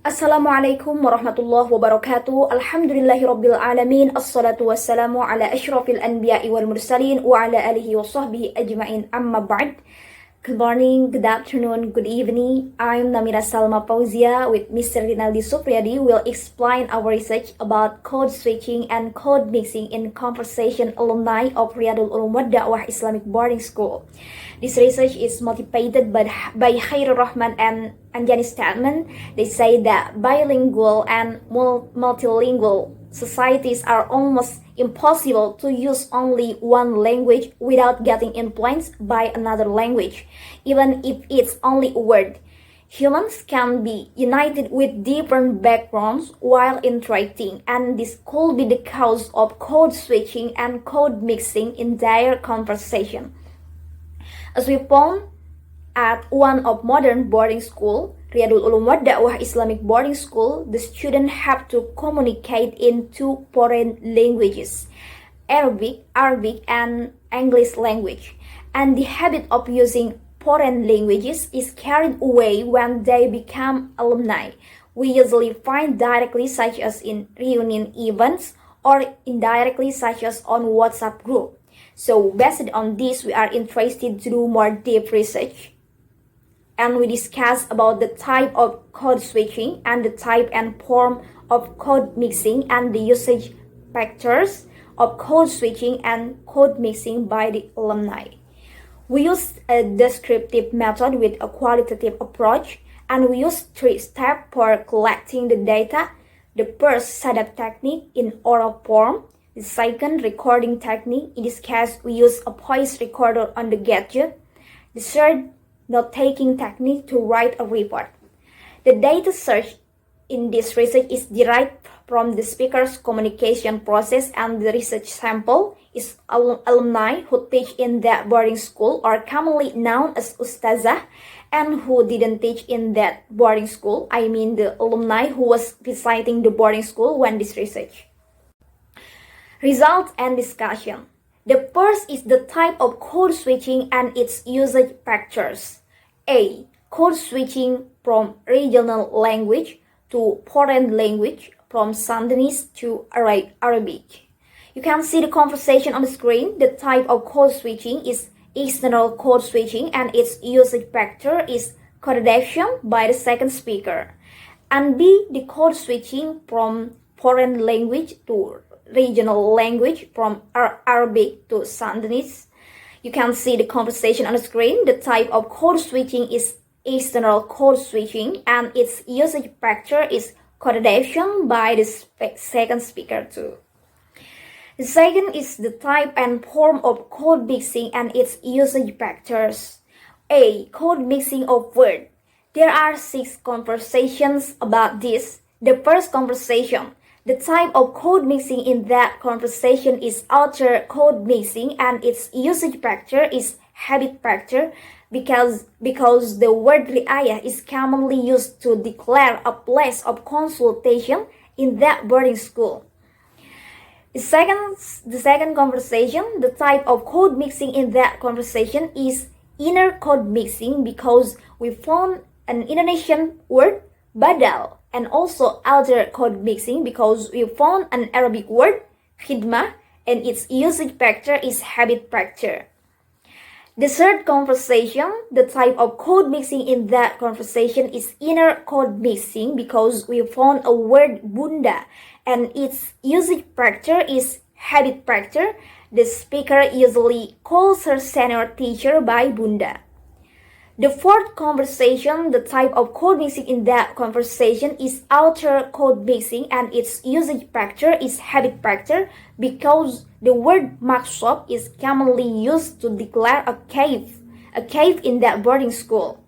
Assalamualaikum warahmatullahi wabarakatuh. Alhamdulillahirabbil alamin. Assalatu wassalamu ala asyrafil anbiya'i wal mursalin wa ala alihi wa sahbihi ajma'in. Amma ba'd. Good morning, good afternoon, good evening. I'm Namira Salma Fauzia with Mr. Rinaldi Supriadi will explain our research about code switching and code mixing in conversation alumni of Riyadlul Ulum Wadda'Wah Islamic Boarding School. This research is motivated by Khairul Rahman and Anjani's statement. They say that bilingual and multilingual societies are almost impossible to use only one language without getting influenced by another language, even if it's only a word. Humans can be united with different backgrounds while interacting, and this could be the cause of code switching and code mixing in their conversation. As we found at one of modern boarding school, Riyadlul Ulum Wadda'Wah Islamic Boarding School, the students have to communicate in two foreign languages, Arabic and English language. And the habit of using foreign languages is carried away when they become alumni. We usually find directly such as in reunion events or indirectly such as on WhatsApp group. So based on this, we are interested to do more deep research. And we discuss about the type of code switching and the type and form of code mixing and the usage factors of code switching and code mixing by the alumni. We use a descriptive method with a qualitative approach, and we use 3 steps for collecting the data. The first, setup technique in oral form. The second, recording technique. In this case, we use a voice recorder on the gadget. The third, note-taking technique to write a report. The data search in this research is derived from the speaker's communication process, and the research sample is alumni who teach in that boarding school or commonly known as Ustazah, and who didn't teach in that boarding school. I mean the alumni who was visiting the boarding school when this research. Results and discussion. The first is the type of code switching and its usage factors. A. Code switching from regional language to foreign language, from Sundanese to Arabic. You can see the conversation on the screen. The type of code switching is external code switching, and its usage factor is coordination by the second speaker. And B. The code switching from foreign language to regional language, from Arabic to Sundanese. You can see the conversation on the screen. The type of code switching is external code switching, and its usage factor is coordination by the second speaker too. The second is the type and form of code mixing and its usage factors. A. Code mixing of words. There are 6 conversations about this. The first conversation. The type of code mixing in that conversation is outer code mixing, and its usage factor is habit factor because the word riayah is commonly used to declare a place of consultation in that boarding school. The second conversation, the type of code mixing in that conversation is inner code mixing because we found an Indonesian word badal, and also outer code mixing because we found an Arabic word khidmah, and its usage factor is habit factor. The third conversation, the type of code mixing in that conversation is inner code mixing because we found a word bunda, and its usage factor is habit factor. The speaker usually calls her senior teacher by bunda. The fourth conversation, the type of code mixing in that conversation is outer code mixing, and its usage factor is habit factor because the word makshop is commonly used to declare a cave in that boarding school.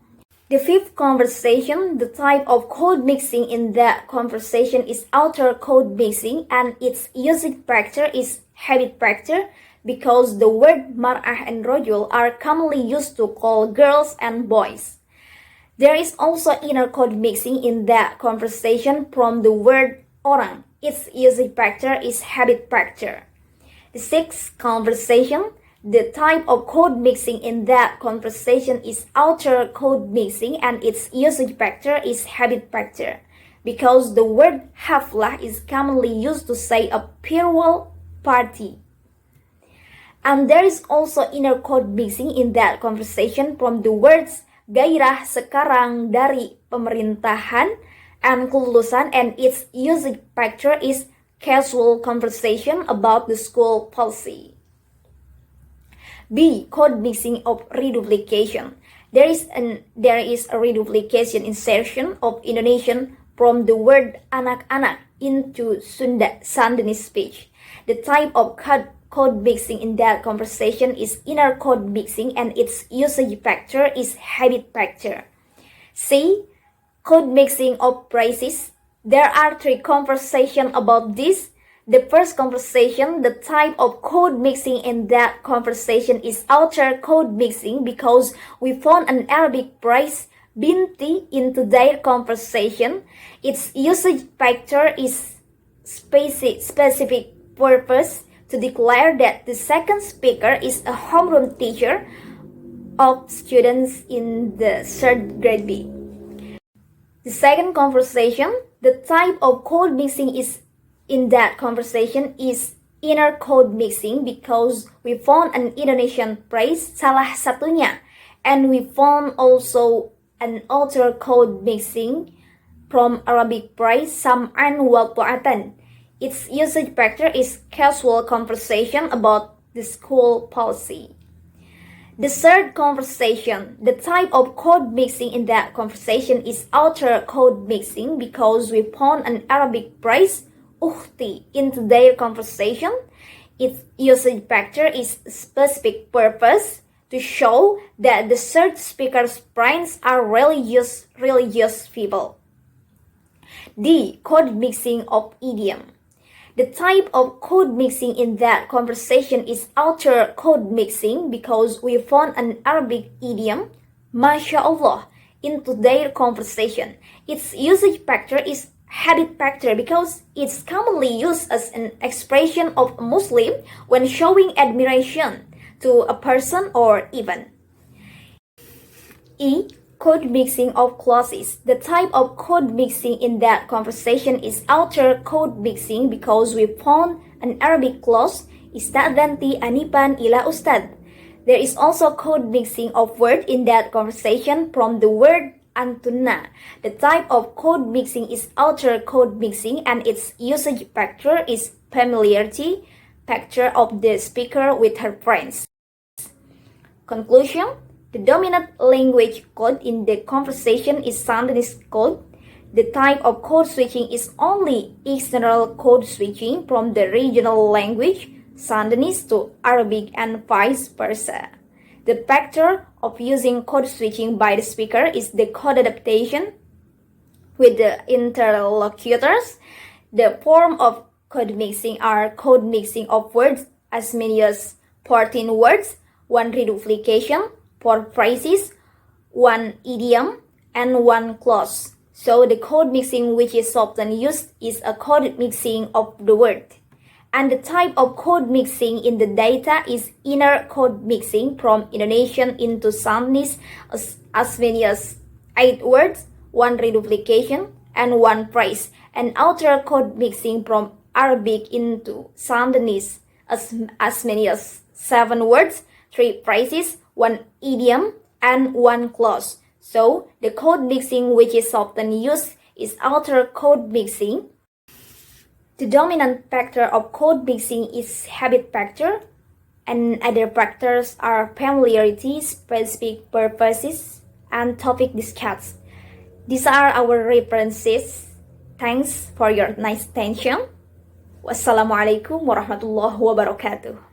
The fifth conversation, the type of code mixing in that conversation is outer code mixing, and its usage factor is habit factor because the word mar'ah and rojul are commonly used to call girls and boys. There is also inner code mixing in that conversation from the word orang. Its usage factor is habit factor. The sixth conversation, the type of code mixing in that conversation is outer code mixing, and its usage factor is habit factor. because the word haflah is commonly used to say a farewell party. And there is also inner code mixing in that conversation from the words gairah sekarang dari pemerintahan and kelulusan, and its usage factor is casual conversation about the school policy. B. Code mixing of reduplication. There is a reduplication insertion of Indonesian from the word anak-anak into Sundanese speech. The type of code mixing in that conversation is inner code mixing, and its usage factor is habit factor. C. Code mixing of phrases. There are three conversations about this. The first conversation, the type of code mixing in that conversation is outer code mixing because we found an Arabic phrase binti into their conversation. Its usage factor is specific purpose to declare that the second speaker is a homeroom teacher of students in the third grade B. The second conversation, the type of code mixing is in that conversation is inner code mixing because we found an Indonesian phrase salah satunya, and we found also an outer code mixing from Arabic phrase sam'an wa ta'atan. Its usage factor is casual conversation about the school policy. The third conversation, the type of code mixing in that conversation is outer code mixing because we found an Arabic phrase ukhti into their conversation. Its usage factor is specific purpose to show that the third speaker's parents are religious people. D. Code mixing of idiom. The type of code mixing in that conversation is outer code mixing because we found an Arabic idiom, Masya Allah, into their conversation. Its usage factor is habit factor because it's commonly used as an expression of a Muslim when showing admiration to a person or event. E. Code mixing of clauses. The type of code mixing in that conversation is outer code mixing because we found an Arabic clause, istadhanti anipan ila ustad. There is also code mixing of word in that conversation from the word antunna. The type of code mixing is outer code mixing, and its usage factor is familiarity factor of the speaker with her friends. Conclusion. The dominant language code in the conversation is Sundanese code. The type of code switching is only external code switching from the regional language, Sundanese, to Arabic and vice versa. The factor of using code switching by the speaker is the code adaptation with the interlocutors. The form of code mixing are code mixing of words as many as 14 words, 1 reduplication, 4 phrases, 1 idiom, and 1 clause. So the code mixing which is often used is a code mixing of the word. And the type of code mixing in the data is inner code mixing from Indonesian into Sundanese as many as 8 words, 1 reduplication, and 1 phrase. And outer code mixing from Arabic into Sundanese as many as 7 words, 3 phrases, 1 idiom, and 1 clause. So, the code mixing which is often used is outer code mixing. The dominant factor of code mixing is habit factor, and other factors are familiarity, specific purposes, and topic discussed. These are our references. Thanks for your nice attention. Wassalamualaikum warahmatullahi wabarakatuh.